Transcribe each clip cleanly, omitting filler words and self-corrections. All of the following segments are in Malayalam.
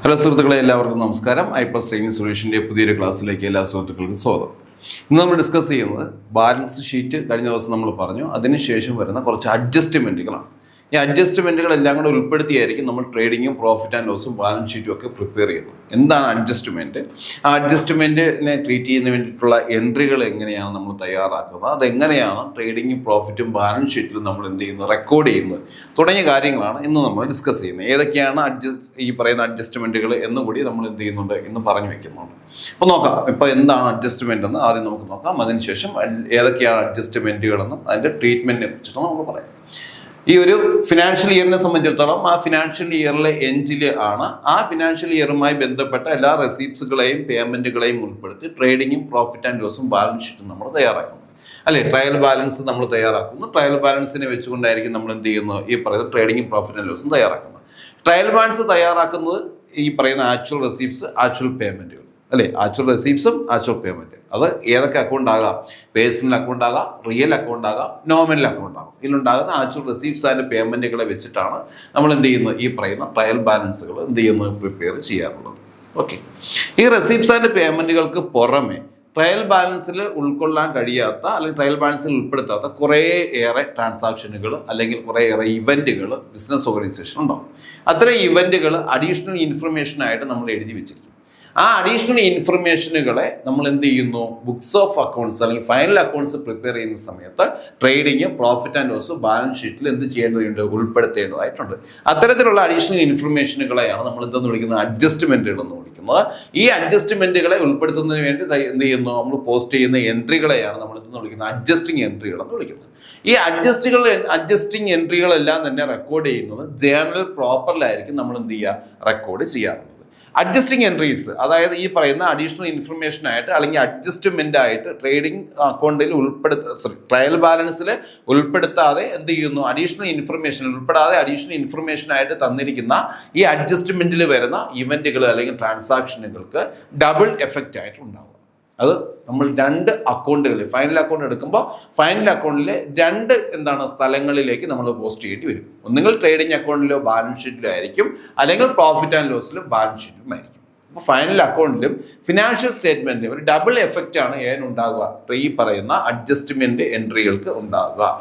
ഹലോ സുഹൃത്തുക്കളെ, എല്ലാവർക്കും നമസ്കാരം. ഐപ്ലസ് ട്രെയിനിങ് സൊല്യൂഷൻ്റെ പുതിയൊരു ക്ലാസ്സിലേക്ക് എല്ലാ സുഹൃത്തുക്കൾക്കും സ്വാഗതം. ഇന്ന് നമ്മൾ ഡിസ്കസ് ചെയ്യുന്നത് ബാലൻസ് ഷീറ്റ് കഴിഞ്ഞ ദിവസം നമ്മൾ പറഞ്ഞു. അതിനുശേഷം വരുന്ന കുറച്ച് അഡ്ജസ്റ്റ്മെൻറ്റുകളാണ്. ഈ അഡ്ജസ്റ്റ്മെൻറ്റുകളെല്ലാം കൂടെ ഉൾപ്പെടുത്തിയായിരിക്കും നമ്മൾ ട്രേഡിങ്ങും പ്രോഫിറ്റ് ആൻഡ് ലോസും ബാലൻസ് ഷീറ്റും ഒക്കെ പ്രിപ്പയർ ചെയ്യുന്നത്. എന്താണ് അഡ്ജസ്റ്റ്മെൻറ്റ്? ആ അഡ്ജസ്റ്റ്മെൻറ്റിനെ ട്രീറ്റ് ചെയ്യുന്നതിന് വേണ്ടിയിട്ടുള്ള എൻട്രികൾ എങ്ങനെയാണ് നമ്മൾ തയ്യാറാക്കുന്നത്, അതെങ്ങനെയാണ് ട്രേഡിങ്ങും പ്രോഫിറ്റും ബാലൻസ് ഷീറ്റിൽ നമ്മൾ എന്ത് ചെയ്യുന്നത്, റെക്കോർഡ് ചെയ്യുന്നത് തുടങ്ങിയ കാര്യങ്ങളാണ് ഇന്ന് നമ്മൾ ഡിസ്കസ് ചെയ്യുന്നത്. ഏതൊക്കെയാണ് ഈ പറയുന്ന അഡ്ജസ്റ്റ്മെൻറ്റുകൾ എന്നുകൂടി നമ്മൾ എന്ത് ചെയ്യുന്നുണ്ട് എന്ന് പറഞ്ഞു വെക്കുന്നുണ്ട്. അപ്പോൾ നോക്കാം, ഇപ്പോൾ എന്താണ് അഡ്ജസ്റ്റ്മെൻ്റ് എന്ന് ആദ്യം നമുക്ക് നോക്കാം. അതിനുശേഷം ഏതൊക്കെയാണ് അഡ്ജസ്റ്റ്മെൻറ്റുകളെന്നും അതിൻ്റെ ട്രീറ്റ്മെൻറ്റിനെ കുറിച്ചിട്ട് നമുക്ക് പറയാം. ഈ ഒരു ഫിനാൻഷ്യൽ ഇയറിനെ സംബന്ധിച്ചിടത്തോളം ആ ഫിനാൻഷ്യൽ ഇയറിലെ എൻഡിൽ ആണ് ആ ഫിനാൻഷ്യൽ ഇയറുമായി ബന്ധപ്പെട്ട എല്ലാ റെസീപ്റ്റ്സുകളെയും പേയ്മെൻറ്റുകളെയും ഉൾപ്പെടുത്തി ട്രേഡിങ്ങും പ്രോഫിറ്റ് ആൻഡ് ലോസും ബാലൻസ് ഷീറ്റും നമ്മൾ തയ്യാറാക്കുന്നു. അല്ലേ, ട്രയൽ ബാലൻസ് നമ്മൾ തയ്യാറാക്കുന്നു. ട്രയൽ ബാലൻസിനെ വെച്ചുകൊണ്ടായിരിക്കും നമ്മൾ എന്ത് ചെയ്യുന്നത്, ഈ പറയുന്ന ട്രേഡിങ്ങും പ്രോഫിറ്റ് ആൻഡ് ലോസും തയ്യാറാക്കുന്നത്. ട്രയൽ ബാലൻസ് തയ്യാറാക്കുന്നത് ഈ പറയുന്ന ആക്ച്വൽ റെസീപ്റ്റ്സ്, ആക്ച്വൽ പേയ്മെൻറ്റുകൾ, അല്ലേ, ആക്ച്വൽ റെസീപ്റ്റ്സും ആക്ച്വൽ പേയ്മെൻറ്റ്. അത് ഏതൊക്കെ അക്കൗണ്ട് ആകാം? പേഴ്സണൽ അക്കൗണ്ട് ആകാം, റിയൽ അക്കൗണ്ട് ആകാം, നോമിനൽ അക്കൗണ്ട് ആകാം. ഇതിലുണ്ടാകുന്ന ആക്ച്വൽ റെസീപ്റ്റ്സ് ആൻഡ് പേയ്മെൻറ്റുകളെ വെച്ചിട്ടാണ് നമ്മൾ എന്ത് ചെയ്യുന്നത്, ഈ പറയുന്ന ട്രയൽ ബാലൻസുകൾ എന്ത് ചെയ്യുന്നത്, പ്രിപ്പയർ ചെയ്യാറുള്ളത്. ഓക്കെ, ഈ റെസീപ്റ്റ്സ് ആൻഡ് പേയ്മെൻറ്റുകൾക്ക് പുറമെ ട്രയൽ ബാലൻസിൽ ഉൾക്കൊള്ളാൻ കഴിയാത്ത അല്ലെങ്കിൽ ട്രയൽ ബാലൻസിൽ ഉൾപ്പെടുത്താത്ത കുറേയേറെ ട്രാൻസാക്ഷനുകൾ അല്ലെങ്കിൽ കുറേയേറെ ഇവൻറ്റുകൾ ബിസിനസ് ഓർഗനൈസേഷൻ ഉണ്ടാവും. അത്തരം ഇവൻറ്റുകൾ അഡീഷണൽ ഇൻഫർമേഷനായിട്ട് നമ്മൾ എഴുതി വെച്ചിരിക്കും. ആ അഡീഷണൽ ഇൻഫർമേഷനുകളെ നമ്മൾ എന്ത് ചെയ്യുന്നു, ബുക്സ് ഓഫ് അക്കൗണ്ട്സ് അല്ലെങ്കിൽ ഫൈനൽ അക്കൗണ്ട്സ് പ്രിപ്പയർ ചെയ്യുന്ന സമയത്ത് trading, profit and loss balance ഷീറ്റിൽ എന്ത് ചെയ്യേണ്ടതുണ്ട്, ഉൾപ്പെടുത്തേണ്ടതായിട്ടുണ്ട്. അത്തരത്തിലുള്ള അഡീഷണൽ ഇൻഫർമേഷനുകളെയാണ് നമ്മൾ എന്തെന്ന് വിളിക്കുന്നത്, അഡ്ജസ്റ്റ്മെൻറ്റുകൾ എന്ന് വിളിക്കുന്നത്. ഈ അഡ്ജസ്റ്റ്മെൻറ്റുകളെ ഉൾപ്പെടുത്തുന്നതിന് വേണ്ടി എന്ത് ചെയ്യുന്നു, നമ്മൾ പോസ്റ്റ് ചെയ്യുന്ന എൻട്രികളെയാണ് നമ്മൾ എന്തെന്ന് വിളിക്കുന്നത്, അഡ്ജസ്റ്റിംഗ് എൻട്രികൾ എന്ന് വിളിക്കുന്നത്. ഈ അഡ്ജസ്റ്റിംഗ് എൻട്രികളെല്ലാം തന്നെ റെക്കോർഡ് ചെയ്യുന്നത് ജേർണൽ പ്രോപ്പറിലായിരിക്കും നമ്മൾ എന്ത് ചെയ്യുക, റെക്കോർഡ് ചെയ്യാറുള്ളത്. അഡ്ജസ്റ്റിംഗ് എൻട്രീസ്, അതായത് ഈ പറയുന്ന അഡീഷണൽ ഇൻഫർമേഷൻ ആയിട്ട് അല്ലെങ്കിൽ അഡ്ജസ്റ്റ്മെൻ്റ് ആയിട്ട് ട്രേഡിംഗ് അക്കൗണ്ടിൽ ട്രയൽ ബാലൻസിൽ ഉൾപ്പെടുത്താതെ എന്ത് ചെയ്യുന്നു, അഡീഷണൽ ഇൻഫർമേഷൻ ആയിട്ട് തന്നിരിക്കുന്ന ഈ അഡ്ജസ്റ്റ്മെൻറ്റിൽ വരുന്ന ഇവൻറ്റുകൾ അല്ലെങ്കിൽ ട്രാൻസാക്ഷനുകൾക്ക് ഡബിൾ എഫക്റ്റ് ആയിട്ടുണ്ടാവും. അത് നമ്മൾ രണ്ട് അക്കൗണ്ടുകളിൽ ഫൈനൽ അക്കൗണ്ട് എടുക്കുമ്പോൾ ഫൈനൽ അക്കൗണ്ടിലെ രണ്ട് സ്ഥലങ്ങളിലേക്ക് നമ്മൾ പോസ്റ്റ് ചെയ്യേണ്ടി വരും. ഒന്നുകിൽ ട്രേഡിംഗ് അക്കൗണ്ടിലോ ബാലൻസ് ഷീറ്റിലോ ആയിരിക്കും, അല്ലെങ്കിൽ പ്രോഫിറ്റ് ആൻഡ് ലോസിലും ബാലൻസ് ഷീറ്റിലും ആയിരിക്കും. അപ്പോൾ ഫൈനൽ അക്കൗണ്ടിലും ഫിനാൻഷ്യൽ സ്റ്റേറ്റ്മെൻറ്റിലും ഒരു ഡബിൾ എഫക്റ്റ് ആണ് ഏനുണ്ടാവുക, ഈ പറയുന്ന അഡ്ജസ്റ്റ്മെൻറ്റ് എൻട്രികൾക്ക് ഉണ്ടാവുക.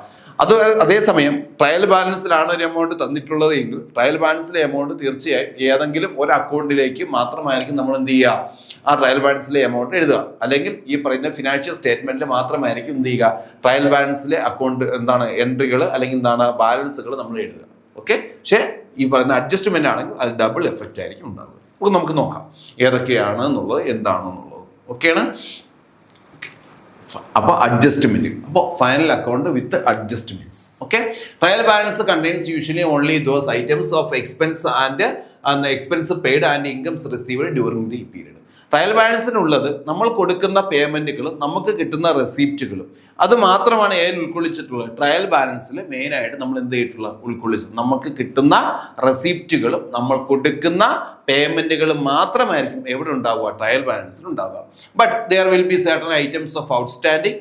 അതേസമയം ട്രയൽ ബാലൻസിലാണ് ഒരു എമൗണ്ട് തന്നിട്ടുള്ളത് എങ്കിൽ ട്രയൽ ബാലൻസിലെ എമൗണ്ട് തീർച്ചയായും ഏതെങ്കിലും ഒരു അക്കൗണ്ടിലേക്ക് മാത്രമായിരിക്കും നമ്മൾ എന്ത് ചെയ്യുക, ആ ട്രയൽ ബാലൻസിലെ എമൗണ്ട് എഴുതുക. അല്ലെങ്കിൽ ഈ പറയുന്ന ഫിനാൻഷ്യൽ സ്റ്റേറ്റ്മെന്റിൽ മാത്രമായിരിക്കും എന്ത് ചെയ്യുക, ട്രയൽ ബാലൻസിലെ അക്കൗണ്ട് എൻട്രികൾ അല്ലെങ്കിൽ ബാലൻസുകൾ നമ്മൾ എഴുതുക. ഓക്കെ, പക്ഷേ ഈ പറയുന്ന അഡ്ജസ്റ്റ്മെന്റ് ആണെങ്കിൽ അത് ഡബിൾ എഫക്റ്റ് ആയിരിക്കും ഉണ്ടാവുക. അപ്പോൾ നമുക്ക് നോക്കാം ഏതൊക്കെയാണ് എന്നുള്ളത്, എന്താണെന്നുള്ളത്. ഓക്കെയാണ്. അപ്പോൾ അഡ്ജസ്റ്റ്മെന്റ്, അപ്പോൾ final account with adjustments. Okay, trial balance contains usually only those items of expense and expense paid and incomes received during the period. Trial ബാലൻസിനുള്ളത് നമ്മൾ കൊടുക്കുന്ന പേയ്മെൻറ്റുകളും നമുക്ക് കിട്ടുന്ന റെസീപ്റ്റുകളും അത് മാത്രമാണ് ഏതിൽ ഉൾക്കൊള്ളിച്ചിട്ടുള്ളത്, ട്രയൽ ബാലൻസിൽ മെയിനായിട്ട് നമ്മൾ എന്ത് ചെയ്തിട്ടുള്ളത്, ഉൾക്കൊള്ളിച്ചത്. നമുക്ക് കിട്ടുന്ന റെസീപ്റ്റുകളും നമ്മൾ കൊടുക്കുന്ന പേയ്മെൻറ്റുകളും മാത്രമായിരിക്കും എവിടെ ഉണ്ടാവുക, ട്രയൽ ബാലൻസിൽ ഉണ്ടാവുക. But there will be certain items of outstanding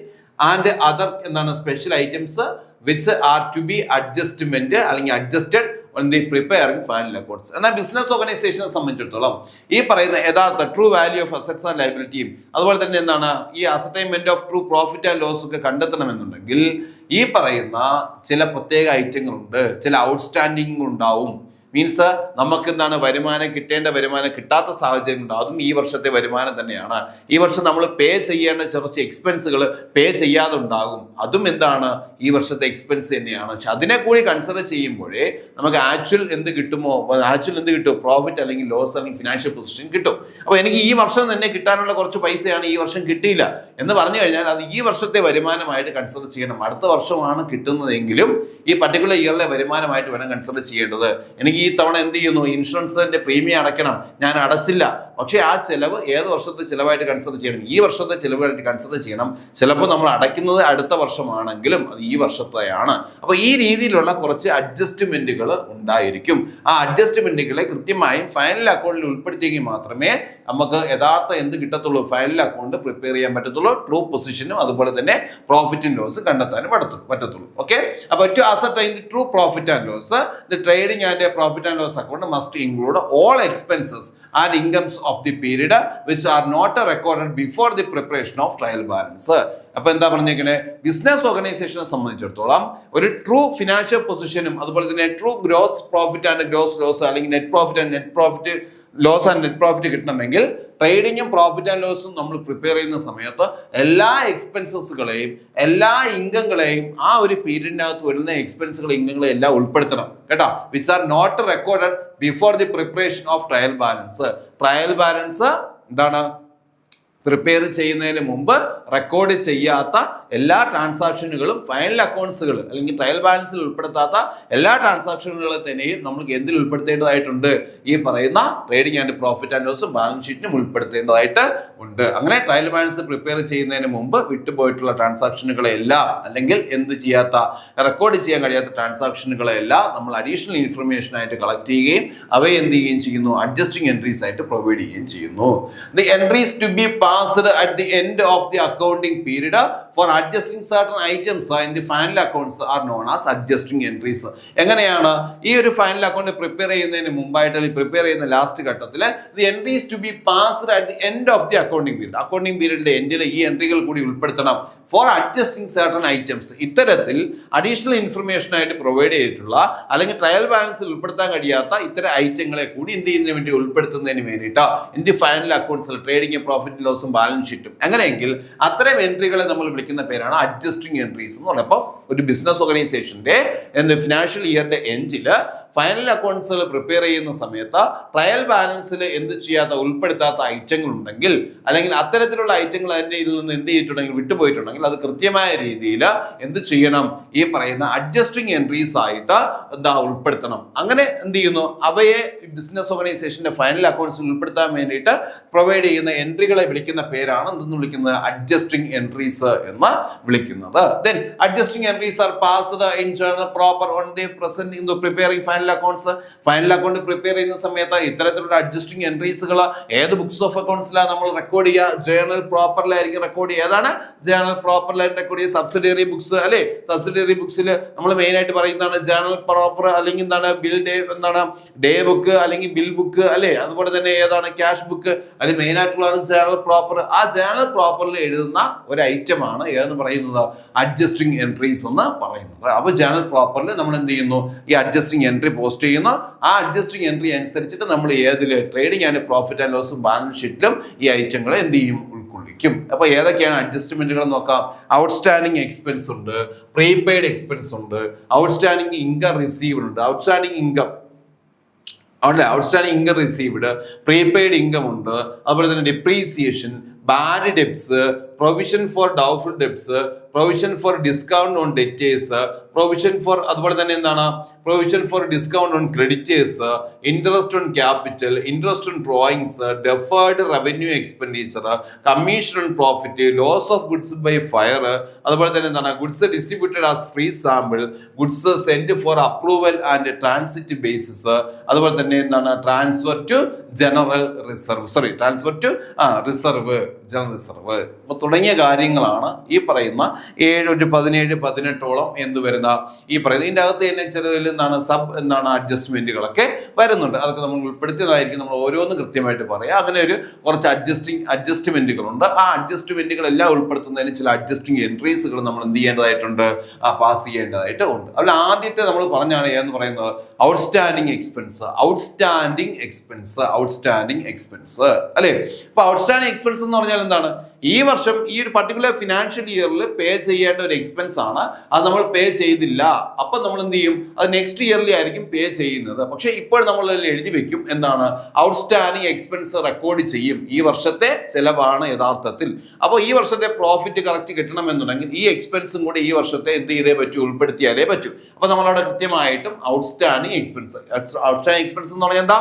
and other special items which are to be adjustment അല്ലെങ്കിൽ adjusted on the preparing final accounts. എന്നാൽ ബിസിനസ് ഓർഗനൈസേഷനെ സംബന്ധിച്ചിടത്തോളം ഈ പറയുന്ന യഥാർത്ഥ true value of assets and ലയബിലിറ്റിയും അതുപോലെ തന്നെ ഈ ascertainment of true profit and loss ഒക്കെ കണ്ടെത്തണമെന്നുണ്ടെങ്കിൽ ഈ പറയുന്ന ചില പ്രത്യേക ഐറ്റങ്ങളുണ്ട്, ചില ഔട്ട്സ്റ്റാൻഡിങ് ഉണ്ടാവും. മീൻസ് നമുക്ക് കിട്ടേണ്ട വരുമാനം കിട്ടാത്ത സാഹചര്യം ഉണ്ടാവും. അതും ഈ വർഷത്തെ വരുമാനം തന്നെയാണ്. ഈ വർഷം നമ്മൾ പേ ചെയ്യേണ്ട കുറച്ച് എക്സ്പെൻസുകൾ പേ ചെയ്യാതെ ഉണ്ടാകും. അതും ഈ വർഷത്തെ എക്സ്പെൻസ് തന്നെയാണ്. പക്ഷെ അതിനെ കൂടി കൺസിഡർ ചെയ്യുമ്പോഴേ നമുക്ക് ആക്ച്വൽ എന്ത് കിട്ടും, പ്രോഫിറ്റ് അല്ലെങ്കിൽ ലോസ് അല്ലെങ്കിൽ ഫിനാൻഷ്യൽ പൊസിഷൻ കിട്ടും. അപ്പോൾ എനിക്ക് ഈ വർഷം തന്നെ കിട്ടാനുള്ള കുറച്ച് പൈസയാണ് ഈ വർഷം കിട്ടിയില്ല എന്ന് പറഞ്ഞു കഴിഞ്ഞാൽ അത് ഈ വർഷത്തെ വരുമാനമായിട്ട് കൺസിഡർ ചെയ്യണം. അടുത്ത വർഷമാണ് കിട്ടുന്നതെങ്കിലും ഈ പർട്ടിക്കുലർ ഇയറിലെ വരുമാനമായിട്ട് വേണം കൺസിഡർ ചെയ്യേണ്ടത്. എനിക്ക് ഈ തവണ എന്ത് ചെയ്യുന്നു, ഇൻഷുറൻസിന്റെ പ്രീമിയം അടയ്ക്കണം, ഞാൻ അടച്ചില്ല. പക്ഷേ ആ ചിലവ് ഏത് വർഷത്തെ ചിലവായിട്ട് കൺസിഡർ ചെയ്യണം, ഈ വർഷത്തെ ചിലവായിട്ട് കൺസിഡർ ചെയ്യണം. ചിലപ്പോൾ നമ്മൾ അടയ്ക്കുന്നത് അടുത്ത വർഷമാണെങ്കിലും അത് ഈ വർഷത്തെയാണ്. അപ്പോൾ ഈ രീതിയിലുള്ള കുറച്ച് അഡ്ജസ്റ്റ്മെന്റുകൾ ഉണ്ടായിരിക്കും. ആ അഡ്ജസ്റ്റ്മെന്റുകളെ കൃത്യമായും ഫൈനൽ അക്കൗണ്ടിൽ ഉൾപ്പെടുത്തിയെങ്കിൽ മാത്രമേ നമുക്ക് യഥാർത്ഥ എന്ത് കിട്ടത്തുള്ളൂ, ഫൈനൽ അക്കൗണ്ട് പ്രിപ്പയർ ചെയ്യാൻ പറ്റത്തുള്ളൂ. ട്രൂ പൊസിഷനും അതുപോലെ തന്നെ പ്രോഫിറ്റ് ആൻഡ് ലോസ് കണ്ടെത്താനും പറ്റത്തുള്ളൂ. ഓക്കെ, അപ്പോൾ to ascertain the true profit and loss, the trading and profit and loss account must include all expenses and incomes of the period which are not recorded before the preparation of trial balance. അപ്പൊ എന്താ പറഞ്ഞേക്കണേ, ബിസിനസ് ഓർഗനൈസേഷനെ സംബന്ധിച്ചിടത്തോളം ഒരു ട്രൂ ഫിനാൻഷ്യൽ പൊസിഷനും അതുപോലെ തന്നെ true gross profit and gross loss അല്ലെങ്കിൽ net profit and net profit loss and net profit കിട്ടണമെങ്കിൽ ട്രേഡിങ്ങും പ്രോഫിറ്റ് ആൻഡ് ലോസും നമ്മൾ പ്രിപ്പയർ ചെയ്യുന്ന സമയത്ത് എല്ലാ എക്സ്പെൻസസുകളെയും എല്ലാ ഇൻകങ്ങളെയും ആ ഒരു പീരീഡിനകത്ത് വരുന്ന എക്സ്പെൻസുകൾ ഇൻകങ്ങളെ എല്ലാം ഉൾപ്പെടുത്തണം കേട്ടോ. Which are not recorded before the preparation of trial balance. Trial balance എന്താണ്, പ്രിപ്പയർ ചെയ്യുന്നതിന് മുമ്പ് റെക്കോർഡ് ചെയ്യാത്ത എല്ലാ ട്രാൻസാക്ഷനുകളും ഫൈനൽ അക്കൗണ്ട്സുകൾ അല്ലെങ്കിൽ ട്രയൽ ബാലൻസിൽ ഉൾപ്പെടുത്താത്ത എല്ലാ ട്രാൻസാക്ഷനുകളെ തന്നെയും നമുക്ക് എന്തിൽ ഉൾപ്പെടുത്തേണ്ടതായിട്ടുണ്ട്, ഈ പറയുന്ന ട്രേഡിംഗ് ആൻഡ് പ്രോഫിറ്റ് ആൻഡ് ലോസും ബാലൻസ് ഷീറ്റിനും ഉൾപ്പെടുത്തേണ്ടതായിട്ട് ഉണ്ട്. അങ്ങനെ ട്രയൽ ബാലൻസ് പ്രിപ്പയർ ചെയ്യുന്നതിന് മുമ്പ് വിട്ടുപോയിട്ടുള്ള ട്രാൻസാക്ഷനുകളെല്ലാം അല്ലെങ്കിൽ എന്ത് ചെയ്യാത്ത റെക്കോർഡ് ചെയ്യാൻ കഴിയാത്ത ട്രാൻസാക്ഷനുകളെല്ലാം നമ്മൾ അഡീഷണൽ ഇൻഫർമേഷൻ ആയിട്ട് കളക്ട് ചെയ്യുകയും അവയെ എന്ത് ചെയ്യുകയും ചെയ്യുന്നു, അഡ്ജസ്റ്റിംഗ് എൻട്രീസ് ആയിട്ട് പ്രൊവൈഡ് ചെയ്യുകയും ചെയ്യുന്നു. The entries to be passed at the end of the accounting period for adjusting certain items in the final accounts are known as adjusting entries. എങ്ങനെയാണ് ഈ ഒരു ഫൈനൽ അക്കൗണ്ട് പ്രിപ്പയർ ചെയ്യുന്നതിന് മുമ്പായിട്ട് അല്ലെങ്കിൽ പ്രിപ്പയർ ചെയ്യുന്ന ലാസ്റ്റ് ഘട്ടത്തിൽ the entries to be passed at the end of the accounting period, accounting പീരീഡിന്റെ എൻഡിൽ ഈ എൻട്രികൾ കൂടി ഉൾപ്പെടുത്തണം. ഫോർ അഡ്ജസ്റ്റിംഗ് സർട്ടൺ ഐറ്റംസ്, ഇത്തരത്തിൽ അഡീഷണൽ ഇൻഫർമേഷൻ ആയിട്ട് പ്രൊവൈഡ് ചെയ്തിട്ടുള്ള അല്ലെങ്കിൽ ട്രയൽ ബാലൻസിൽ ഉൾപ്പെടുത്താൻ കഴിയാത്ത ഇത്തരം ഐറ്റങ്ങളെ കൂടി എന്ത് ചെയ്യുന്നതിന് വേണ്ടി ഉൾപ്പെടുത്തുന്നതിന് വേണ്ടിയിട്ട് ഇൻ ദി ഫൈനൽ അക്കൗണ്ട്സിൽ ട്രേഡിംഗ് പ്രോഫിറ്റ് ലോസും ബാലൻസ് ഷീറ്റും. അങ്ങനെയെങ്കിൽ അത്തരം എൻട്രികളെ നമ്മൾ വിളിക്കുന്ന പേരാണ് അഡ്ജസ്റ്റിംഗ് എൻട്രീസ് എന്ന് പറയുമ്പോൾ ഒരു ബിസിനസ് ഓർഗനൈസേഷന്റെ ഫിനാൻഷ്യൽ ഇയറിന്റെ എൻഡിൽ ഫൈനൽ അക്കൗണ്ട്സുകൾ പ്രിപ്പയർ ചെയ്യുന്ന സമയത്ത് ട്രയൽ ബാലൻസിൽ എന്ത് ചെയ്യാത്ത ഉൾപ്പെടുത്താത്ത ഐറ്റങ്ങൾ ഉണ്ടെങ്കിൽ അല്ലെങ്കിൽ അത്തരത്തിലുള്ള ഐറ്റങ്ങൾ അതിൻ്റെ ഇതിൽ നിന്ന് എന്ത് ചെയ്തിട്ടുണ്ടെങ്കിൽ വിട്ടുപോയിട്ടുണ്ടെങ്കിൽ അത് കൃത്യമായ രീതിയിൽ എന്ത് ചെയ്യണം, ഈ പറയുന്ന അഡ്ജസ്റ്റിംഗ് എൻട്രീസ് ആയിട്ട് എന്താ ഉൾപ്പെടുത്തണം. അങ്ങനെ എന്ത് ചെയ്യുന്നു, അവയെ ബിസിനസ് ഓർഗനൈസേഷന്റെ ഫൈനൽ അക്കൗണ്ട്സിൽ ഉൾപ്പെടുത്താൻ വേണ്ടിയിട്ട് പ്രൊവൈഡ് ചെയ്യുന്ന എൻട്രികളെ വിളിക്കുന്ന പേരാണ് എന്തെന്ന് വിളിക്കുന്നത്, അഡ്ജസ്റ്റിംഗ് എൻട്രീസ് എന്ന് വിളിക്കുന്നത്. Then adjusting entries R passed in journal proper on the present in the preparing final accounts. Final account prepare ചെയ്യുന്ന സമയത്ത് ഇത്തരത്തിലുള്ള അഡ്ജസ്റ്റിംഗ് എൻട്രീസുകൾ ഏത് ബുക്സ് ഓഫ് അക്കൗണ്ട്സിലാണ് നമ്മൾ റെക്കോർഡ് ചെയ്യുക, ജേർണൽ പ്രോപ്പറിലായിരിക്കും റെക്കോർഡ് ചെയ്യുക. ഏതാണ് ജേർണൽ പ്രോപ്പറിലായിട്ട് റെക്കോർഡ് ചെയ്യുക? സബ്സിഡിയറി ബുക്സ് അല്ലെ. സബ്സിഡിയറി ബുക്സിൽ നമ്മൾ മെയിൻ ആയിട്ട് പറയുന്നതാണ് ജേർണൽ പ്രോപ്പർ അല്ലെങ്കിൽ എന്താണ് ബിൽ ഡേ, എന്താണ് ഡേ ബുക്ക് അല്ലെങ്കിൽ ബിൽ ബുക്ക് അല്ലെ. അതുപോലെ തന്നെ ഏതാണ് ക്യാഷ് ബുക്ക്, അതിൽ മെയിൻ ആയിട്ടുള്ളതാണ് ജേർണൽ പ്രോപ്പർ. ആ ജേർണൽ പ്രോപ്പറിൽ എഴുതുന്ന ഒരു ഐറ്റമാണ് ഏതെന്ന് പറയുന്നത്, അഡ്ജസ്റ്റിംഗ് എൻട്രീസ് എന്ന് പറയുന്നത്. അപ്പൊ ജേർണൽ പ്രോപ്പറിൽ നമ്മൾ എന്ത് ചെയ്യുന്നു, ഈ അഡ്ജസ്റ്റിംഗ് എൻട്രി പോസ്റ്റ് ചെയ്യുന്നു. ആ അഡ്ജസ്റ്റിംഗ് എൻട്രി അനുസരിച്ചിട്ട് നമ്മൾ ഏതില് ട്രേഡിംഗ് ആൻഡ് പ്രോഫിറ്റ് ആൻഡ് ലോസും ബാലൻസ് ഷീറ്റിലും ഈ ഐറ്റങ്ങളെ എന്ത് ചെയ്യും, ഉൾക്കൊള്ളിക്കും. അപ്പൊ ഏതൊക്കെയാണ് അഡ്ജസ്റ്റ്മെന്റുകൾ നോക്കാം. ഔട്ട്സ്റ്റാൻഡിംഗ് എക്സ്പെൻസ് ഉണ്ട്, പ്രീപെയ്ഡ് എക്സ്പെൻസ് ഉണ്ട്, ഔട്ട്സ്റ്റാൻഡിംഗ് ഇൻകം റിസീവ്ഡ് ഉണ്ട്, outstanding income outstanding income received, prepaid income ഉണ്ട്, അതുപോലെ തന്നെ depreciation, bad debts, provision for doubtful debts, provision for discount on debtors, provision for അതുപോലെ തന്നെ എന്താണ് provision for discount on creditors, interest on capital, interest on drawings, deferred revenue expenditure, commission on profit, loss of goods by fire, അതുപോലെ തന്നെ എന്താണ് goods distributed as free sample, goods send for approval and transit basis, അതുപോലെ തന്നെ എന്താണ് transfer to general reserve transfer to reserve general reserve. അപ്പൊ തുടങ്ങിയ കാര്യങ്ങളാണ് ഈ പറയുന്ന 17-18 എന്ത് വരുന്ന ഈ പറയുന്നത്. ഇതിൻ്റെ അകത്ത് തന്നെ ചിലതിൽ എന്താണ് അഡ്ജസ്റ്റ്മെന്റുകളൊക്കെ വരുന്നുണ്ട്. അതൊക്കെ നമ്മൾ ഉൾപ്പെടുത്തിയതായിരിക്കും. നമ്മൾ ഓരോന്നും കൃത്യമായിട്ട് പറയാം. അങ്ങനെ ഒരു കുറച്ച് അഡ്ജസ്റ്റ്മെന്റുകളുണ്ട്. ആ അഡ്ജസ്റ്റ്മെന്റുകൾ എല്ലാം ഉൾപ്പെടുത്തുന്നതിന് ചില അഡ്ജസ്റ്റിംഗ് എൻട്രീസുകൾ നമ്മൾ എന്ത് ചെയ്യേണ്ടതായിട്ടുണ്ട്, പാസ് ചെയ്യേണ്ടതായിട്ട് ഉണ്ട്. അതിൽ ആദ്യത്തെ നമ്മൾ പറഞ്ഞാണ് എന്ന് പറയുന്നത് ഔട്ട്സ്റ്റാൻഡിംഗ് എക്സ്പെൻസ് അല്ലെ. ഇപ്പൊ ഔട്ട്സ്റ്റാൻഡിംഗ് എക്സ്പെൻസ് എന്ന് പറഞ്ഞാൽ എന്താണ്, ഈ വർഷം ഈ ഒരു പർട്ടിക്കുലർ ഫിനാൻഷ്യൽ ഇയറിൽ പേ ചെയ്യേണ്ട ഒരു എക്സ്പെൻസ് ആണ്. അത് നമ്മൾ പേ ചെയ്തില്ല, അപ്പൊ നമ്മൾ എന്ത് ചെയ്യും, അത് നെക്സ്റ്റ് ഇയറിൽ ആയിരിക്കും പേ ചെയ്യുന്നത്. പക്ഷെ ഇപ്പോൾ നമ്മൾ എഴുതി വെക്കും എന്താണ്, ഔട്ട്സ്റ്റാൻഡിംഗ് എക്സ്പെൻസ് റെക്കോർഡ് ചെയ്യും. ഈ വർഷത്തെ ചെലവാണ് യഥാർത്ഥത്തിൽ. അപ്പോൾ ഈ വർഷത്തെ പ്രോഫിറ്റ് കറക്റ്റ് കിട്ടണമെന്നുണ്ടെങ്കിൽ ഈ എക്സ്പെൻസും കൂടി ഈ വർഷത്തെ എന്ത് ചെയ്തേ പറ്റൂ, ഉൾപ്പെടുത്തിയാലേ പറ്റൂ. അപ്പൊ നമ്മളവിടെ കൃത്യമായിട്ടും ഔട്ട്സ്റ്റാൻഡിംഗ് എക്സ്പെൻസ് എന്ന് പറഞ്ഞാൽ എന്താ,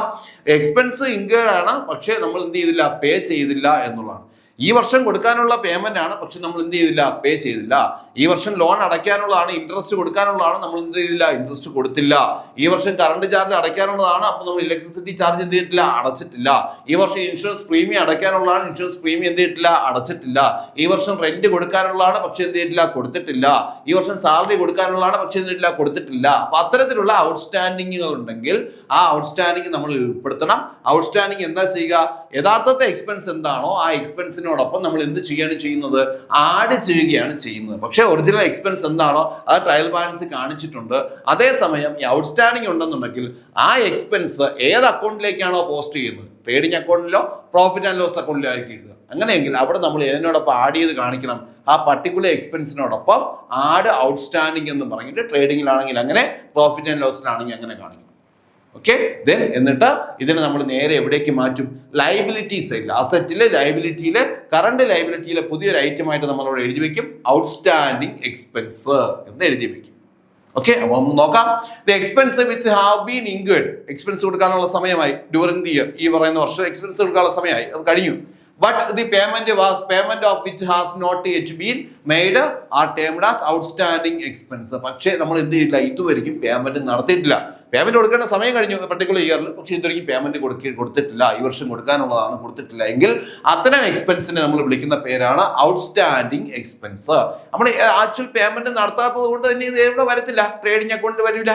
എക്സ്പെൻസ് ഇൻകേർഡ് ആണ്, പക്ഷെ നമ്മൾ എന്ത് ചെയ്തില്ല, പേ ചെയ്തില്ല എന്നുള്ളതാണ്. ഈ വർഷം കൊടുക്കാനുള്ള പേയ്മെന്റ് ആണ്, പക്ഷെ നമ്മൾ എന്ത് ചെയ്തില്ല, പേ ചെയ്തില്ല. ഈ വർഷം ലോൺ അടയ്ക്കാനുള്ളതാണ്, ഇൻട്രസ്റ്റ് കൊടുക്കാനുള്ളതാണ്, നമ്മൾ എന്ത് ചെയ്തില്ല, ഇൻട്രസ്റ്റ് കൊടുത്തില്ല. ഈ വർഷം കറണ്ട് ചാർജ് അടയ്ക്കാനുള്ളതാണ്, അപ്പോൾ നമ്മൾ ഇലക്ട്രിസിറ്റി ചാർജ് എന്ത് ചെയ്തിട്ടില്ല, അടച്ചിട്ടില്ല. ഈ വർഷം ഇൻഷുറൻസ് പ്രീമിയം അടയ്ക്കാനുള്ളതാണ്, ഇൻഷുറൻസ് പ്രീമിയം എന്ത് ചെയ്തിട്ടില്ല, അടച്ചിട്ടില്ല. ഈ വർഷം റെന്റ് കൊടുക്കാനുള്ളതാണ്, പക്ഷെ എന്ത് ചെയ്തിട്ടില്ല, കൊടുത്തിട്ടില്ല. ഈ വർഷം സാലറി കൊടുക്കാനുള്ളതാണ്, പക്ഷെ എന്ത് ചെയ്തിട്ടില്ല, കൊടുത്തിട്ടില്ല. അപ്പൊ അത്തരത്തിലുള്ള ഔട്ട്സ്റ്റാൻഡിങ്ങുകൾ ഉണ്ടെങ്കിൽ ആ ഔട്ട്സ്റ്റാൻഡിങ് നമ്മൾ ഉൾപ്പെടുത്തണം. ഔട്ട്സ്റ്റാൻഡിങ് എന്താ ചെയ്യുക, യഥാർത്ഥത്തെ എക്സ്പെൻസ് എന്താണോ ആ എക്സ്പെൻസിനോടൊപ്പം നമ്മൾ എന്ത് ചെയ്യാണ് ചെയ്യുന്നത്, ആഡ് ചെയ്യുകയാണ് ചെയ്യുന്നത്. പക്ഷേ ഒറിജിനൽ എക്സ്പെൻസ് എന്താണോ അത് ട്രയൽ ബാലൻസ് കാണിച്ചിട്ടുണ്ട്. അതേസമയം ഈ ഔട്ട്സ്റ്റാൻഡിങ് ഉണ്ടെന്നുണ്ടെങ്കിൽ ആ എക്സ്പെൻസ് ഏത് അക്കൗണ്ടിലേക്കാണോ പോസ്റ്റ് ചെയ്യുന്നത്, ട്രേഡിംഗ് അക്കൗണ്ടിലോ പ്രോഫിറ്റ് ആൻഡ് ലോസ് അക്കൗണ്ടിലോ ആയിരിക്കും എഴുതുക. അങ്ങനെയെങ്കിൽ അവിടെ നമ്മൾ ഏതിനോടൊപ്പം ആഡ് ചെയ്ത് കാണിക്കണം, ആ പർട്ടിക്കുലർ എക്സ്പെൻസിനോടൊപ്പം ആഡ് ഔട്ട്സ്റ്റാൻഡിങ് എന്ന് പറഞ്ഞിട്ട് ട്രേഡിങ്ങിലാണെങ്കിൽ അങ്ങനെ, പ്രോഫിറ്റ് ആൻഡ് ലോസിലാണെങ്കിൽ അങ്ങനെ കാണിക്കണം. ഓക്കെ, ദെൻ എന്നിട്ട് ഇതിനെ നമ്മൾ നേരെ എവിടേക്ക് മാറ്റും, ലയബിലിറ്റി സൈഡിൽ, അസറ്റിലെ ലയബിലിറ്റിയിലെ, കറണ്ട് ലയബിലിറ്റിയിലെ പുതിയൊരു ഐറ്റം ആയിട്ട് നമ്മളവിടെ എഴുതി വെക്കും, ഔട്ട്സ്റ്റാൻഡിങ് എക്സ്പെൻസ് എന്ന് എഴുതി വെക്കും. ഓക്കെ, അപ്പൊ നമുക്ക് നോക്കാം. The expense which have been incurred, expense കൊടുക്കാനുള്ള സമയമായി, ഡ്യൂറിംഗ് ദി ഇയർ, ഈ പറയുന്ന വർഷം എക്സ്പെൻസ് കൊടുക്കാനുള്ള സമയമായി, അത് കഴിഞ്ഞു. But the payment of which has not yet been made are termed as outstanding expense. പക്ഷേ നമ്മൾ എന്ത് ചെയ്തില്ല, ഇതുവരെയും പേയ്മെന്റ് നടത്തിയിട്ടില്ല. പേയ്മെന്റ് കൊടുക്കേണ്ട സമയം കഴിഞ്ഞു പർട്ടിക്കുലർ ഇയറിൽ, പക്ഷേ ഇതുവരെയും പേയ്മെന്റ് കൊടുത്തിട്ടില്ല, ഈ വർഷം കൊടുക്കാനുള്ളതാണ്, കൊടുത്തിട്ടില്ല എങ്കിൽ അത്തരം എക്സ്പെൻസിനെ നമ്മൾ വിളിക്കുന്ന പേരാണ് ഔട്ട്സ്റ്റാൻഡിങ് എക്സ്പെൻസ്. നമ്മൾ ആക്ച്വൽ പേയ്മെന്റ് നടത്താത്തത് കൊണ്ട് തന്നെ ഇത് എവിടെ വരത്തില്ല, ട്രേഡിംഗ് അക്കൗണ്ടിൽ വരില്ല.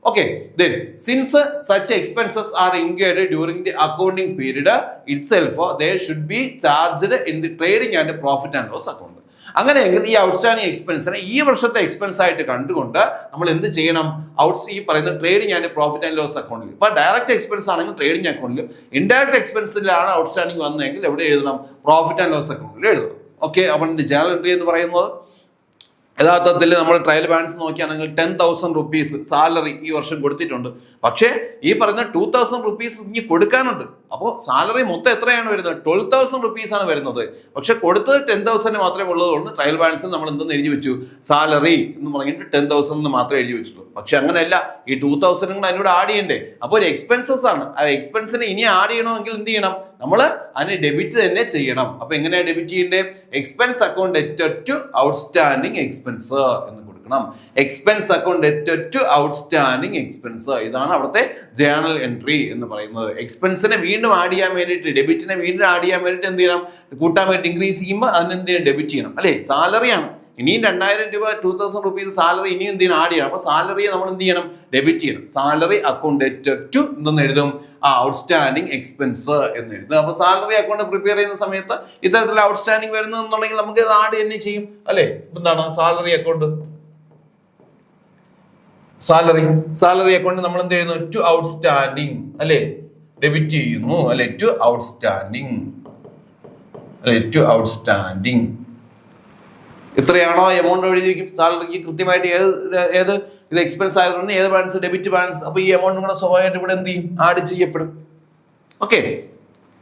Okay, then since such expenses are incurred during the accounting period itself, they should be charged in the trading and profit and loss account. അങ്ങനെയെങ്കിൽ ഈ ഔട്ട്സ്റ്റാൻഡിങ് എക്സ്പെൻസിനെ ഈ വർഷത്തെ എക്സ്പെൻസ് ആയിട്ട് കണ്ടുകൊണ്ട് നമ്മൾ എന്ത് ചെയ്യണം, ഈ പറയുന്ന trading and profit and loss അക്കൗണ്ടിൽ, ഇപ്പൊ ഡയറക്റ്റ് എക്സ്പെൻസ് ആണെങ്കിൽ ട്രേഡിംഗ് അക്കൗണ്ടിലും, ഇൻഡയറക്റ്റ് എക്സ്പെൻസിലാണ് ഔട്ട്സ്റ്റാൻഡിങ് വന്നതെങ്കിൽ എവിടെ എഴുതണം, പ്രോഫിറ്റ് ആൻഡ് ലോസ് അക്കൗണ്ടിൽ എഴുതണം. ഓക്കെ, അപ്പം ജേണൽ എൻട്രി എന്ന് പറയുന്നത് യഥാർത്ഥത്തിൽ നമ്മൾ ട്രയൽ ബാലൻസ് നോക്കുകയാണെങ്കിൽ 10,000 rupees സാലറി ഈ വർഷം കൊടുത്തിട്ടുണ്ട്. പക്ഷേ ഈ പറയുന്ന 2,000 rupees ഇനി കൊടുക്കാനുണ്ട്. അപ്പോൾ സാലറി മൊത്തം എത്രയാണ് വരുന്നത്, 12,000 rupees ആണ് വരുന്നത്. പക്ഷെ കൊടുത്തത് 10,000 മാത്രമേ ഉള്ളതുകൊണ്ട് ട്രയൽ ബാലൻസിൽ നമ്മൾ എന്തെന്ന് എഴുതി വെച്ചു, സാലറി എന്ന് പറഞ്ഞിട്ട് 10,000 എന്ന് മാത്രമേ എഴുതി വെച്ചിട്ടുള്ളൂ. പക്ഷെ അങ്ങനെയല്ല, ഈ 2,000 കൂടെ അതിനോട് ആഡ് ചെയ്യണ്ടേ. അപ്പോൾ ഒരു എക്സ്പെൻസസ് ആണ്, ആ എക്സ്പെൻസിനെ ഇനി ആഡ് ചെയ്യണമെങ്കിൽ എന്ത് ചെയ്യണം, നമ്മൾ അതിന് ഡെബിറ്റ് തന്നെ ചെയ്യണം. അപ്പൊ എങ്ങനെയാണ് ഡെബിറ്റ് ചെയ്യേണ്ടത്, എക്സ്പെൻസ് അക്കൗണ്ട് ഡെറ്റഡ് ടു ഔട്ട്സ്റ്റാൻഡിങ് എക്സ്പെൻസ് എന്ന് കൊടുക്കണം. എക്സ്പെൻസ് അക്കൗണ്ട് ഡെറ്റഡ് ടു ഔട്ട്സ്റ്റാൻഡിങ് എക്സ്പെൻസ്, ഇതാണ് അവിടുത്തെ ജേണൽ എൻട്രി എന്ന് പറയുന്നത്. എക്സ്പെൻസിനെ വീണ്ടും ആഡ് ചെയ്യാൻ വേണ്ടിയിട്ട്, ഡെബിറ്റിനെ വീണ്ടും ആഡ് ചെയ്യാൻ വേണ്ടിയിട്ട് എന്ത് ചെയ്യണം, കൂട്ടാൻ വേണ്ടി ഇൻക്രീസ് ചെയ്യുമ്പോൾ അതിന് എന്ത് ചെയ്യണം, ഡെബിറ്റ് ചെയ്യണം. അല്ലേ, സാലറിയാണ്, ഇനിയും 2,000 രൂപ 2,000 rupees സാലറി ഇനിയും എന്ത് ചെയ്യണം, ആഡ് ചെയ്യണം. അപ്പൊ സാലറിയെ നമ്മൾ എന്ത് ചെയ്യണം, ഡെബിറ്റ് ചെയ്യണം. സാലറി അക്കൗണ്ട് ഡെറ്റഡ് ടു എന്തെന്ന് എഴുതും, ഔട്ട്സ്റ്റാൻഡിങ് എക്സ്പെൻസ് എന്ന് എഴുതും. അപ്പൊ സാലറി അക്കൗണ്ട് പ്രിപ്പയർ ചെയ്യുന്ന സമയത്ത് ഇത്തരത്തിലുള്ള ഔട്ട്സ്റ്റാൻഡിങ് വരുന്നുണ്ടെങ്കിൽ നമുക്ക് ഇത് ആഡ് തന്നെ ചെയ്യും. അല്ലെ, എന്താണ് സാലറി അക്കൗണ്ട്, സാലറി അക്കൗണ്ട് നമ്മൾ എന്ത് ചെയ്യുന്നു, ടു ഔട്ട്സ്റ്റാൻഡിങ്, അല്ലെ, ഡെബിറ്റ് ചെയ്യുന്നു. അല്ലെ, ടു ഔട്ട്സ്റ്റാൻഡിങ്, അല്ലെ, ടു ഔട്ട്സ്റ്റാൻഡിങ് എത്രയാണോ എമൗണ്ട് എഴുതി വയ്ക്കും. സാലറിക്ക് കൃത്യമായിട്ട് ഏത് ഇത് എക്സ്പെൻസ് ആയതുകൊണ്ട് ഏത് ബാലൻസ്, ഡെബിറ്റ് ബാലൻസ്. അപ്പൊ ഈ എമൗണ്ട് കൂടെ സ്വാഭാവികമായിട്ട് ഇവിടെ എന്ത് ചെയ്യും, ആഡ് ചെയ്യപ്പെടും. ഓക്കെ,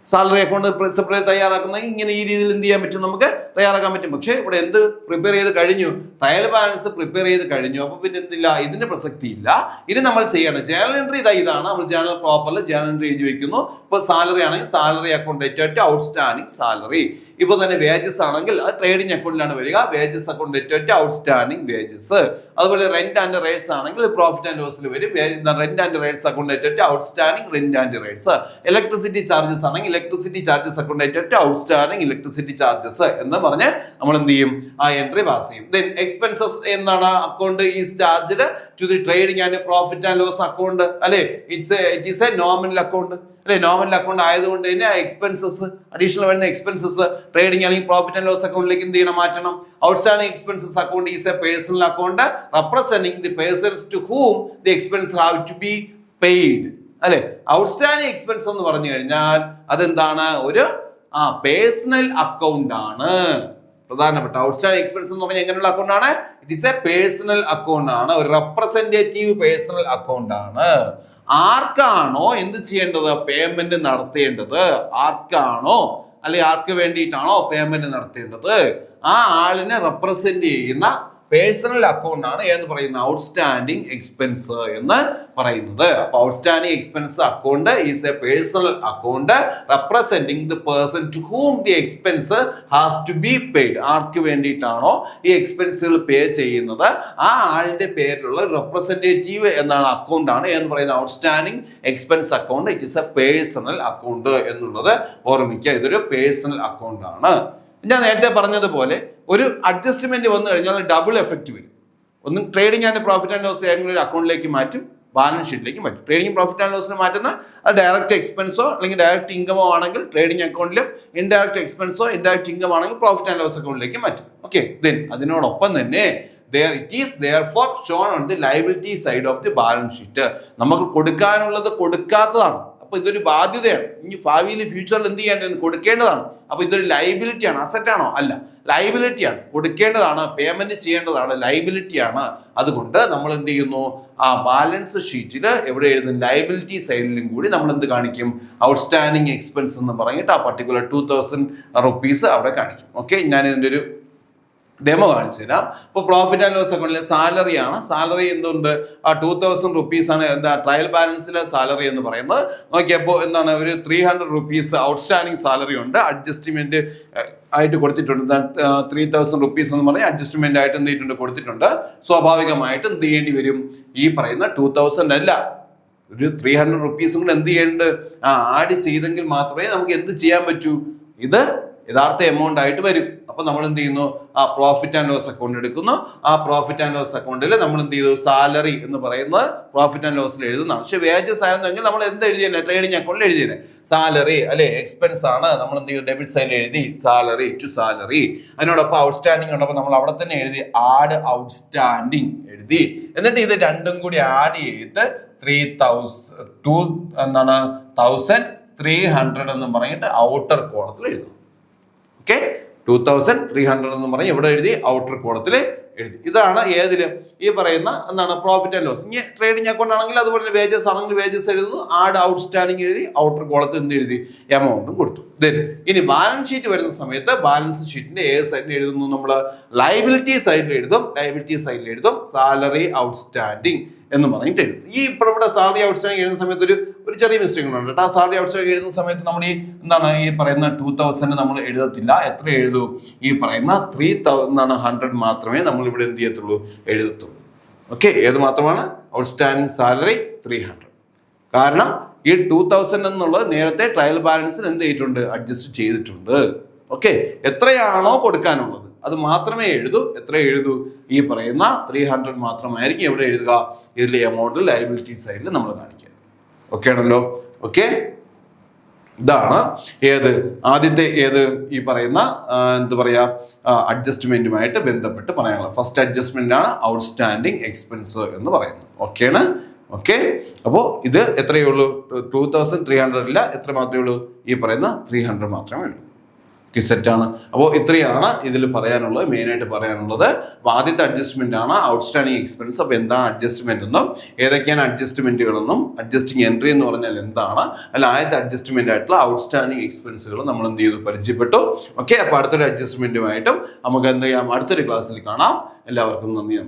സാലറി അക്കൗണ്ട് സെപ്പറേറ്റ് തയ്യാറാക്കുന്നെങ്കിൽ ഇങ്ങനെ ഈ രീതിയിൽ എന്ത് ചെയ്യാൻ പറ്റും, നമുക്ക് തയ്യാറാക്കാൻ പറ്റും. പക്ഷേ ഇവിടെ എന്ത് പ്രിപ്പയർ ചെയ്ത് കഴിഞ്ഞു, ട്രയൽ ബാലൻസ് പ്രിപ്പയർ ചെയ്ത് കഴിഞ്ഞു. അപ്പൊ പിന്നെ എന്തില്ല, ഇതിന് പ്രസക്തി ഇല്ല. ഇത് നമ്മൾ ചെയ്യണം. ജേണൽ എൻട്രി ഇതാണ്, നമ്മൾ ജേണൽ പ്രോപ്പറിൽ ജേണൽ എൻട്രി എഴുതി വെക്കുന്നു. ഇപ്പൊ സാലറി ആണെങ്കിൽ സാലറി അക്കൗണ്ട് ഡെറ്റഡ് ടു ഔട്ട്സ്റ്റാൻഡിങ് സാലറി. ഇപ്പൊ തന്നെ വേജസ് ആണെങ്കിൽ അത് ട്രേഡിംഗ് അക്കൗണ്ടിലാണ് വരിക, വേജസ് അക്കൗണ്ട് ഡെറ്റഡ് ടു ഔട്ട്സ്റ്റാൻഡിങ് വേജസ്. അതുപോലെ റെന്റ് ആൻഡ് റേറ്റ്സ് ആണെങ്കിൽ പ്രോഫിറ്റ് ആൻഡ് ലോസിൽ വരും, റെന്റ് ആൻഡ് റേറ്റ്സ് അക്കൗണ്ട് ഡെറ്റഡ് to outstanding rent and rates. Electricity charges ആണെങ്കിൽ ഇലക്ട്രിസിറ്റി ചാർജസ് അക്കൗണ്ട് ഡെറ്റഡ് ടു ഔട്ട്സ്റ്റാൻഡിങ് ഇലക്ട്രിസിറ്റി ചാർജസ് എന്ന് പറഞ്ഞ് നമ്മൾ എന്ത് ചെയ്യും, ആ എൻട്രി പാസ് ചെയ്യും. ദെൻ എക്സ്പെൻസസ് എന്നാണ്, account is charged to the trading and profit and loss account. അല്ലെ, it is a nominal account. അല്ലെ, നോമിനൽ അക്കൗണ്ട് ആയതുകൊണ്ട് തന്നെ ആ എക്സ്പെൻസസ്, അഡീഷണൽ വരുന്ന എക്സ്പെൻസസ് ട്രേഡിംഗ് അല്ലെങ്കിൽ പ്രോഫിറ്റ് ആൻഡ് ലോസ് അക്കൗണ്ടിലേക്ക് എന്ത് ചെയ്യണം, മാറ്റണം. Outstanding expenses account is a personal account representing the persons to whom the expense have to be paid. അല്ലെ, ഔട്ട്സ്റ്റാൻഡിംഗ് എക്സ്പെൻസ് എന്ന് പറഞ്ഞു കഴിഞ്ഞാൽ അതെന്താണ്, ഒരു പേഴ്സണൽ അക്കൗണ്ട് ആണ്. പ്രധാനപ്പെട്ട ഔട്ട്സ്റ്റാൻഡിംഗ് എക്സ്പെൻസ് എന്ന് പറഞ്ഞാൽ എങ്ങനെയുള്ള അക്കൗണ്ട് ആണ്, it is a personal account ആണ്, ഒരു റെപ്രസെന്റേറ്റീവ് പേഴ്സണൽ അക്കൗണ്ട് ആണ്. ആർക്കാണോ എന്ത് ചെയ്യേണ്ടത്, പേയ്മെന്റ് നടത്തേണ്ടത്, ആർക്കാണോ അല്ലെ ആർക്ക് വേണ്ടിയിട്ടാണോ പേയ്മെന്റ് നടത്തേണ്ടത്, ആ ആളിനെ റെപ്രസെന്റ് ചെയ്യുന്ന പേഴ്സണൽ അക്കൗണ്ട് ആണ് എന്ന് പറയുന്ന ഔട്ട്സ്റ്റാൻഡിങ് എക്സ്പെൻസ് എന്ന് പറയുന്നത്. അപ്പൊ outstanding expense account is a personal account representing the person to whom the expense has to be paid. ആർക്ക് വേണ്ടിയിട്ടാണോ ഈ എക്സ്പെൻസുകൾ പേ ചെയ്യുന്നത് ആ ആളുടെ പേരിലുള്ള റെപ്രസെന്റേറ്റീവ് എന്നാണ് അക്കൗണ്ട് ആണ് എന്ന് പറയുന്ന outstanding expense account. It is A personal account എന്നുള്ളത് ഓർമ്മിക്കുക. ഇതൊരു പേഴ്സണൽ അക്കൗണ്ട് ആണ്. ഞാൻ നേരത്തെ പറഞ്ഞതുപോലെ ഒരു അഡ്ജസ്റ്റ്മെന്റ് വന്നു കഴിഞ്ഞാൽ ഡബിൾ എഫക്റ്റ് വരും. ഒന്ന് trading and profit and loss ഒരു അക്കൗണ്ടിലേക്ക് മാറ്റും, ബാലൻസ് ഷീറ്റിലേക്ക് മാറ്റും. ട്രേഡിംഗ് പ്രോഫിറ്റ് ആൻഡ് ലോസിന് മാറ്റുന്ന അത് ഡയറക്റ്റ് എക്സ്പെൻസോ അല്ലെങ്കിൽ ഡയറക്റ്റ് ഇൻകമോ ആണെങ്കിൽ ട്രേഡിംഗ് അക്കൗണ്ടിലും, ഇൻഡയറക്റ്റ് എക്സ്പെൻസോ ഇൻഡയറക്റ്റ് ഇൻകം ആണെങ്കിൽ പ്രോഫിറ്റ് ആൻഡ് ലോസ് അക്കൗണ്ടിലേക്ക് മാറ്റും. ഓക്കെ, ദെൻ അതിനോടൊപ്പം തന്നെ it is therefore shown on the liability side of the balance sheet. നമുക്ക് കൊടുക്കാനുള്ളത് കൊടുക്കാത്തതാണ്. അപ്പൊ ഇതൊരു ബാധ്യതയാണ്. ഇനി ഭാവിയിൽ ഫ്യൂച്ചറിൽ എന്ത് ചെയ്യേണ്ടത് കൊടുക്കേണ്ടതാണ്. അപ്പൊ ഇതൊരു ലൈബിലിറ്റി ആണ്. അസറ്റ് ആണോ? അല്ല, ലൈബിലിറ്റി ആണ്. കൊടുക്കേണ്ടതാണ്, പേയ്മെന്റ് ചെയ്യേണ്ടതാണ്, ലൈബിലിറ്റി ആണ്. അതുകൊണ്ട് നമ്മൾ എന്ത് ചെയ്യുന്നു, ആ ബാലൻസ് ഷീറ്റിൽ എവിടെ എഴുതും, ലൈബിലിറ്റി സൈഡിലും കൂടി നമ്മൾ എന്ത് കാണിക്കും, ഔട്ട്സ്റ്റാൻഡിങ് എക്സ്പെൻസ് എന്ന് പറഞ്ഞിട്ട് ആ പർട്ടിക്കുലർ 2000 rupees അവിടെ കാണിക്കും. ഓക്കെ, ഞാൻ ഇതിൻ്റെ ഒരു ഡെമോ കാണിച്ചു തരാം. ഇപ്പോൾ പ്രോഫിറ്റ് ആൻഡ് ലോസ് അക്കൗണ്ടിലെ സാലറി ആണ്. സാലറി എന്തുണ്ട്, ആ 2000 rupees ആണ് എന്താ ട്രയൽ ബാലൻസിലെ സാലറി എന്ന് പറയുന്നത്. നോക്കിയപ്പോൾ എന്താണ്, ഒരു 300 rupees ഔട്ട്സ്റ്റാൻഡിങ് സാലറി ഉണ്ട്. അഡ്ജസ്റ്റ്മെന്റ് ആയിട്ട് കൊടുത്തിട്ടുണ്ട്. 3000 rupees എന്ന് പറഞ്ഞാൽ അഡ്ജസ്റ്റ്മെന്റ് ആയിട്ട് എന്ത് ചെയ്തിട്ടുണ്ട്, കൊടുത്തിട്ടുണ്ട്. സ്വാഭാവികമായിട്ടും എന്ത് ചെയ്യേണ്ടി വരും, ഈ പറയുന്ന 2000 അല്ല, ഒരു 300 rupees കൂടെ എന്ത് ചെയ്യേണ്ടത്, ആഡ് ചെയ്തെങ്കിൽ മാത്രമേ നമുക്ക് എന്ത് ചെയ്യാൻ പറ്റൂ, ഇത് യഥാർത്ഥ എമൗണ്ട് ആയിട്ട് വരും. അപ്പൊ നമ്മൾ എന്ത് ചെയ്യുന്നു, ആ പ്രോഫിറ്റ് ആൻഡ് ലോസ് അക്കൗണ്ട് എടുക്കുന്നു. ആ പ്രോഫിറ്റ് ആൻഡ് ലോസ് അക്കൗണ്ടിൽ നമ്മൾ എന്ത് ചെയ്തു, സാലറി എന്ന് പറയുന്നത് പ്രോഫിറ്റ് ആൻഡ് ലോസിൽ എഴുതുന്നതാണ്. പക്ഷെ വേജസ് ആയിരുന്നെങ്കിൽ നമ്മൾ എന്ത് എഴുതിയേ, ട്രേഡിംഗ് അക്കൗണ്ടിൽ എഴുതിയേ സാലറി അല്ലെ, എക്സ്പെൻസ് ആണ്. നമ്മൾ എന്ത് ചെയ്തു, ഡെബിറ്റ് സൈഡിൽ എഴുതി സാലറി ടു സാലറി. അതിനോടൊപ്പം ഔട്ട്സ്റ്റാൻഡിങ് ഉണ്ടപ്പോൾ നമ്മൾ അവിടെ തന്നെ എഴുതി ആഡ് ഔട്ട്സ്റ്റാൻഡിങ് എഴുതി. എന്നിട്ട് ഇത് രണ്ടും കൂടി ആഡ് ചെയ്തിട്ട് 1300 എന്ന് പറഞ്ഞിട്ട് ഔട്ടർ കോളത്തിൽ എഴുതും. ഓക്കെ, 2300 എന്ന് പറഞ്ഞ് ഇവിടെ എഴുതി, ഔട്ടർ കോളത്തിൽ എഴുതി. ഇതാണ് ഏതില്, ഈ പറയുന്ന എന്താണ് പ്രോഫിറ്റ് ആൻഡ് ലോസ്. ഇനി ട്രേഡിംഗ് അക്കൗണ്ട് ആണെങ്കിൽ അതുപോലെ വേജസ് ആണെങ്കിൽ വേജസ് എഴുതുന്നു, ആഡ് ഔട്ട്സ്റ്റാൻഡിങ് എഴുതി, ഔട്ടർ കോളത്തിൽ എന്ത് എഴുതി, എമൗണ്ടും കൊടുത്തു. ദെൻ ഇനി ബാലൻസ് ഷീറ്റ് വരുന്ന സമയത്ത് ബാലൻസ് ഷീറ്റിന്റെ ഏത് സൈഡിൽ എഴുതുന്നു, നമ്മൾ ലയബിലിറ്റി സൈഡിൽ എഴുതും. ലയബിലിറ്റി സൈഡിൽ എഴുതും സാലറി ഔട്ട്സ്റ്റാൻഡിങ് എന്ന് പറഞ്ഞിട്ട് എഴുതും. ഈ ഇവിടെ സാലറി ഔട്ട്സ്റ്റാൻഡിങ് എഴുതുന്ന സമയത്ത് ഒരു ചെറിയ മിസ്റ്റേക്ക് ഉണ്ട് കേട്ടോ. ആ സാലറി ഔട്ട്സ്റ്റാൻഡിങ് എഴുതുന്ന സമയത്ത് നമ്മൾ ഈ എന്താണ് ഈ പറയുന്ന 2000 നമ്മൾ എഴുതത്തില്ല. എത്ര എഴുതൂ, ഈ പറയുന്ന 300 മാത്രമേ നമ്മൾ ഇവിടെ എന്ത് ചെയ്യത്തുള്ളൂ, എഴുതത്തുള്ളൂ. ഓക്കെ, ഏത് മാത്രമാണ്, ഔട്ട്സ്റ്റാൻഡിങ് സാലറി 300. കാരണം ഈ 2000 എന്നുള്ളത് നേരത്തെ ട്രയൽ ബാലൻസിൽ എന്ത് ചെയ്തിട്ടുണ്ട്, അഡ്ജസ്റ്റ് ചെയ്തിട്ടുണ്ട്. ഓക്കെ, എത്രയാണോ കൊടുക്കാനുള്ളത് അത് മാത്രമേ എഴുതൂ. എത്ര എഴുതൂ, ഈ പറയുന്ന 300 മാത്രമായിരിക്കും എവിടെ എഴുതുക, ഇതിലെ എമൗണ്ട് ലയബിലിറ്റി സൈഡിൽ നമ്മൾ കാണിക്കുക. ഓക്കെ ആണല്ലോ. ഓക്കെ, ഇതാണ് ഏത് ആദ്യത്തെ ഏത് ഈ പറയുന്ന എന്താ പറയാ അഡ്ജസ്റ്റ്മെന്റുമായിട്ട് ബന്ധപ്പെട്ട് പറയാനുള്ളത്. ഫസ്റ്റ് അഡ്ജസ്റ്റ്മെന്റ് ആണ് ഔട്ട്സ്റ്റാൻഡിങ് എക്സ്പെൻസ് എന്ന് പറയുന്നത്. ഓക്കെയാണ്. ഓക്കെ, അപ്പോൾ ഇത് എത്രയേ ഉള്ളൂ, 2300 ഇല്ല, എത്ര മാത്രമേ ഉള്ളൂ, ഈ പറയുന്ന 300 മാത്രമേ ഉള്ളൂ. സെറ്റാണ്. അപ്പോൾ ഇത്രയാണ് ഇതിൽ പറയാനുള്ളത്, മെയിനായിട്ട് പറയാനുള്ളത്. അപ്പോൾ ആദ്യത്തെ അഡ്ജസ്റ്റ്മെന്റ് ആണ് ഔട്ട്സ്റ്റാൻഡിങ് എക്സ്പെൻസ്. അപ്പോൾ എന്താണ് അഡ്ജസ്റ്റ്മെന്റ് എന്നും ഏതൊക്കെയാണ് അഡ്ജസ്റ്റ്മെന്റുകളെന്നും അഡ്ജസ്റ്റിംഗ് എൻട്രി എന്ന് പറഞ്ഞാൽ എന്താണ്, അല്ല ആദ്യത്തെ അഡ്ജസ്റ്റ്മെന്റ് ആയിട്ടുള്ള ഔട്ട്സ്റ്റാൻഡിങ് എക്സ്പെൻസുകൾ നമ്മൾ എന്ത് ചെയ്തു, പരിചയപ്പെട്ടു. ഓക്കെ, അപ്പോൾ അടുത്തൊരു അഡ്ജസ്റ്റ്മെന്റുമായിട്ടും നമുക്ക് എന്ത് ചെയ്യാം, അടുത്തൊരു ക്ലാസ്സിൽ കാണാം. എല്ലാവർക്കും നന്ദി, നമസ്കാരം.